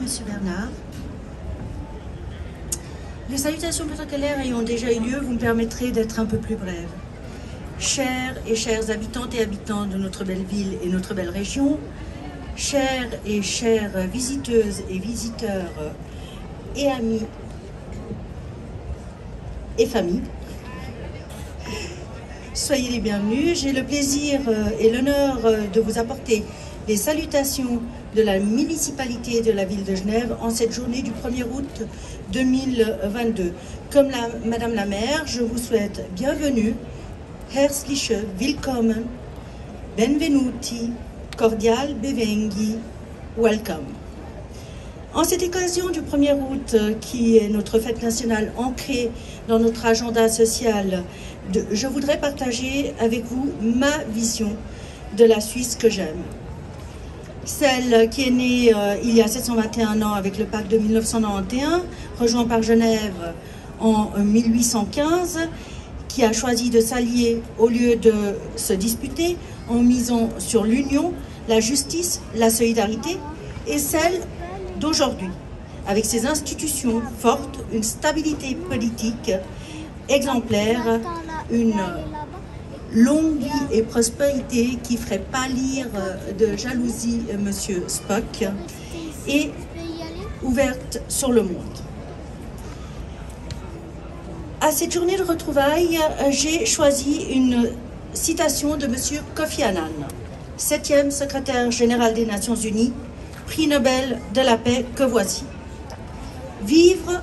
Monsieur Bernard. Les salutations protocolaires ayant déjà eu lieu, vous me permettrez d'être un peu plus brève. Chères et chères habitantes et habitants de notre belle ville et notre belle région, chères et chères visiteuses et visiteurs et amis et familles, soyez les bienvenus. J'ai le plaisir et l'honneur de vous apporter les salutations de la municipalité de la ville de Genève en cette journée du 1er août 2022. Comme Madame la maire, je vous souhaite bienvenue, herzliche Willkommen, benvenuti, cordial bevengi, welcome. En cette occasion du 1er août, qui est notre fête nationale ancrée dans notre agenda social, je voudrais partager avec vous ma vision de la Suisse que j'aime. Celle qui est née il y a 721 ans avec le pacte de 1991, rejoint par Genève en 1815, qui a choisi de s'allier au lieu de se disputer en misant sur l'union, la justice, la solidarité, et celle d'aujourd'hui, avec ses institutions fortes, une stabilité politique exemplaire, une longue vie et prospérité qui ferait pâlir de jalousie Monsieur Spock, et ouverte sur le monde. À cette journée de retrouvailles, j'ai choisi une citation de Monsieur Kofi Annan, 7e secrétaire général des Nations Unies, prix Nobel de la paix que voici. Vivre,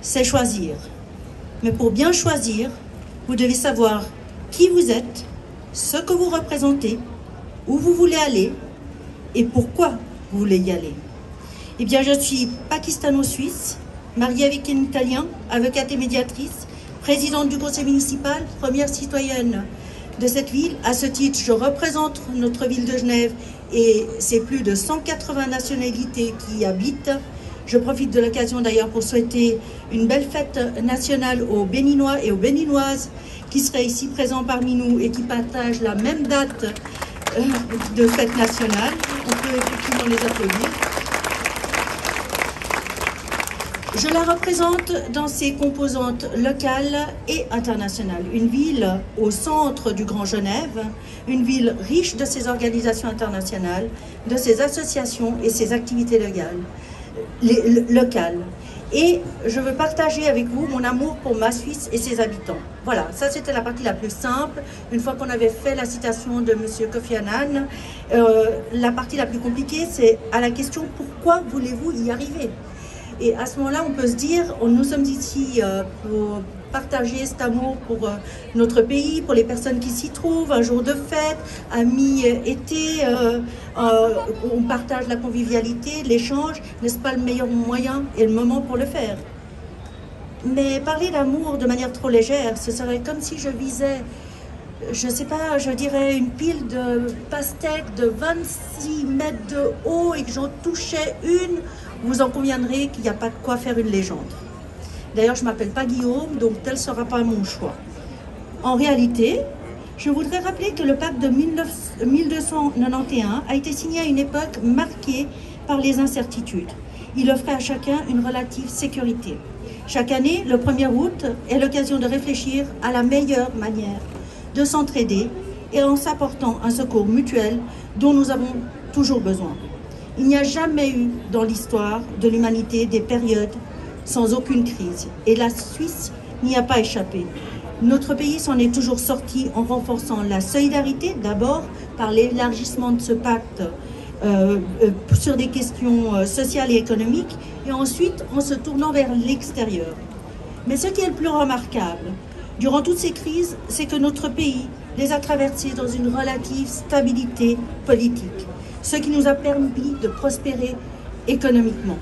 c'est choisir. Mais pour bien choisir, vous devez savoir qui vous êtes, ce que vous représentez, où vous voulez aller et pourquoi vous voulez y aller. Eh bien, je suis pakistano-suisse, mariée avec un Italien, avocate et médiatrice, présidente du conseil municipal, première citoyenne de cette ville. À ce titre, je représente notre ville de Genève et c'est plus de 180 nationalités qui y habitent. Je profite de l'occasion d'ailleurs pour souhaiter une belle fête nationale aux Béninois et aux Béninoises qui seraient ici présents parmi nous et qui partagent la même date de fête nationale. On peut effectivement les applaudir. Je la représente dans ses composantes locales et internationales. Une ville au centre du Grand Genève, une ville riche de ses organisations internationales, de ses associations et ses activités locales. Et je veux partager avec vous mon amour pour ma Suisse et ses habitants. Voilà, ça c'était la partie la plus simple. Une fois qu'on avait fait la citation de M. Kofi Annan, la partie la plus compliquée, c'est à la question « Pourquoi voulez-vous y arriver ?» Et à ce moment-là, on peut se dire, nous sommes ici pour partager cet amour pour notre pays, pour les personnes qui s'y trouvent, un jour de fête, à mi-été, on partage la convivialité, l'échange, n'est-ce pas le meilleur moyen et le moment pour le faire? Mais parler d'amour de manière trop légère, ce serait comme si je visais, je ne sais pas, je dirais une pile de pastèques de 26 mètres de haut et que j'en touchais une. Vous en conviendrez qu'il n'y a pas de quoi faire une légende. D'ailleurs, je ne m'appelle pas Guillaume, donc tel ne sera pas mon choix. En réalité, je voudrais rappeler que le pacte de 1291 a été signé à une époque marquée par les incertitudes. Il offrait à chacun une relative sécurité. Chaque année, le 1er août est l'occasion de réfléchir à la meilleure manière de s'entraider et en s'apportant un secours mutuel dont nous avons toujours besoin. Il n'y a jamais eu dans l'histoire de l'humanité des périodes sans aucune crise. Et la Suisse n'y a pas échappé. Notre pays s'en est toujours sorti en renforçant la solidarité, d'abord par l'élargissement de ce pacte sur des questions sociales et économiques, et ensuite en se tournant vers l'extérieur. Mais ce qui est le plus remarquable, durant toutes ces crises, c'est que notre pays les a traversées dans une relative stabilité politique, ce qui nous a permis de prospérer économiquement.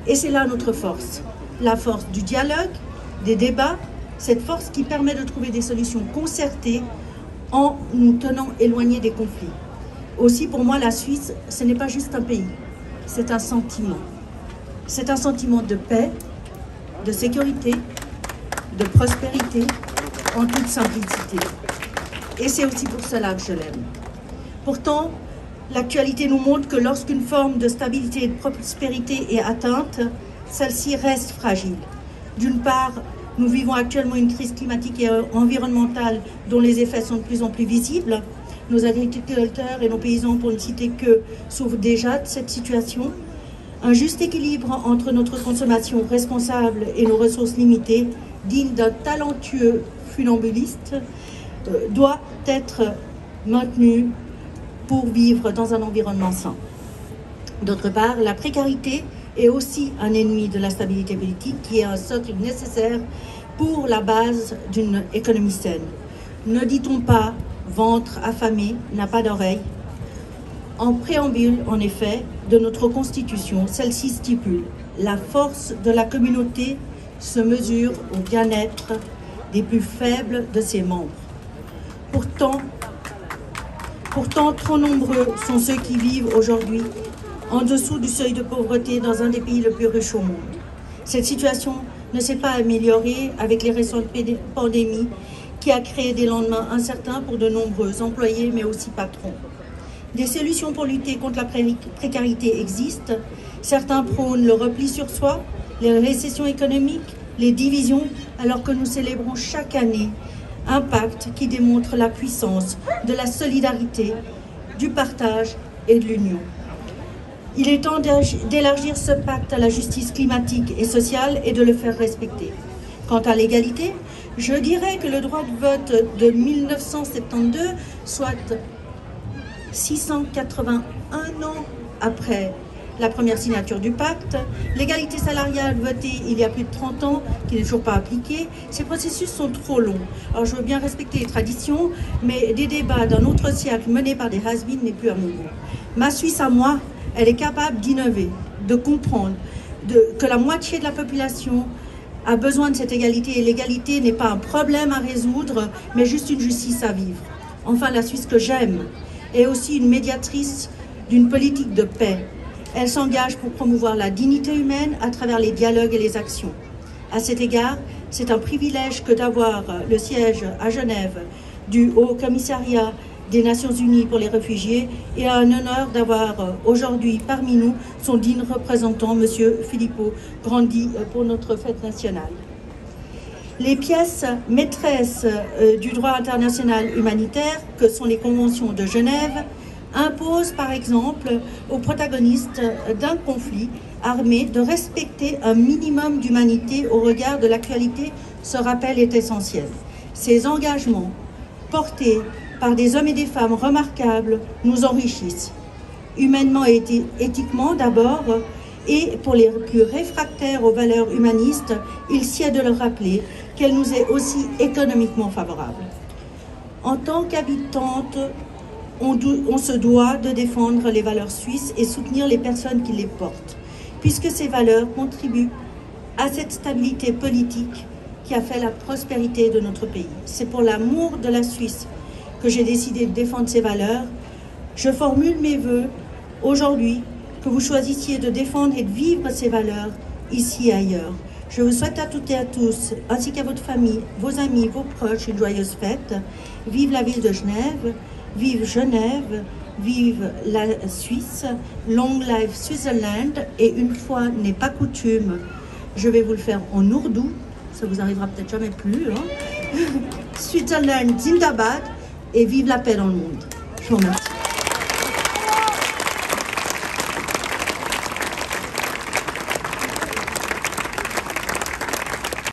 Et c'est là notre force, la force du dialogue, des débats, cette force qui permet de trouver des solutions concertées en nous tenant éloignés des conflits. Aussi, pour moi, la Suisse, ce n'est pas juste un pays, c'est un sentiment. C'est un sentiment de paix, de sécurité, de prospérité, en toute simplicité. Et c'est aussi pour cela que je l'aime. Pourtant, L'actualité nous montre que lorsqu'une forme de stabilité et de prospérité est atteinte, celle-ci reste fragile. D'une part, nous vivons actuellement une crise climatique et environnementale dont les effets sont de plus en plus visibles. Nos agriculteurs et nos paysans, pour ne citer que, souffrent déjà de cette situation. Un juste équilibre entre notre consommation responsable et nos ressources limitées, digne d'un talentueux funambuliste, doit être maintenu pour vivre dans un environnement sain. D'autre part, la précarité est aussi un ennemi de la stabilité politique qui est un socle nécessaire pour la base d'une économie saine. Ne dit-on pas « ventre affamé n'a pas d'oreille » ? En préambule, en effet, de notre Constitution, celle-ci stipule « La force de la communauté se mesure au bien-être des plus faibles de ses membres ». Pourtant, trop nombreux sont ceux qui vivent aujourd'hui en dessous du seuil de pauvreté dans un des pays les plus riches au monde. Cette situation ne s'est pas améliorée avec les récentes pandémies qui a créé des lendemains incertains pour de nombreux employés mais aussi patrons. Des solutions pour lutter contre la précarité existent. Certains prônent le repli sur soi, les récessions économiques, les divisions, alors que nous célébrons chaque année un pacte qui démontre la puissance de la solidarité, du partage et de l'union. Il est temps d'élargir ce pacte à la justice climatique et sociale et de le faire respecter. Quant à l'égalité, je dirais que le droit de vote de 1972, soit 681 ans après la première signature du pacte, l'égalité salariale votée il y a plus de 30 ans, qui n'est toujours pas appliquée, ces processus sont trop longs. Alors je veux bien respecter les traditions, mais des débats d'un autre siècle menés par des has-beens n'est plus à mon goût. Ma Suisse à moi, elle est capable d'innover, de comprendre que la moitié de la population a besoin de cette égalité, et l'égalité n'est pas un problème à résoudre, mais juste une justice à vivre. Enfin, la Suisse que j'aime est aussi une médiatrice d'une politique de paix. Elle s'engage pour promouvoir la dignité humaine à travers les dialogues et les actions. À cet égard, c'est un privilège que d'avoir le siège à Genève du Haut Commissariat des Nations Unies pour les réfugiés et un honneur d'avoir aujourd'hui parmi nous son digne représentant, M. Filippo Grandi, pour notre fête nationale. Les pièces maîtresses du droit international humanitaire, que sont les conventions de Genève, impose par exemple aux protagonistes d'un conflit armé de respecter un minimum d'humanité au regard de l'actualité. Ce rappel est essentiel. Ces engagements portés par des hommes et des femmes remarquables nous enrichissent, humainement et éthiquement d'abord, et pour les plus réfractaires aux valeurs humanistes, il sied de leur rappeler qu'elle nous est aussi économiquement favorable. En tant qu'habitante, on se doit de défendre les valeurs suisses et soutenir les personnes qui les portent, puisque ces valeurs contribuent à cette stabilité politique qui a fait la prospérité de notre pays. C'est pour l'amour de la Suisse que j'ai décidé de défendre ces valeurs. Je formule mes vœux aujourd'hui que vous choisissiez de défendre et de vivre ces valeurs ici et ailleurs. Je vous souhaite à toutes et à tous, ainsi qu'à votre famille, vos amis, vos proches, une joyeuse fête. Vive la ville de Genève! Vive Genève, vive la Suisse, long live Switzerland, et une fois n'est pas coutume, je vais vous le faire en ourdou, ça vous arrivera peut-être jamais plus, hein. Switzerland, Zindabad, et vive la paix dans le monde. Je vous remercie.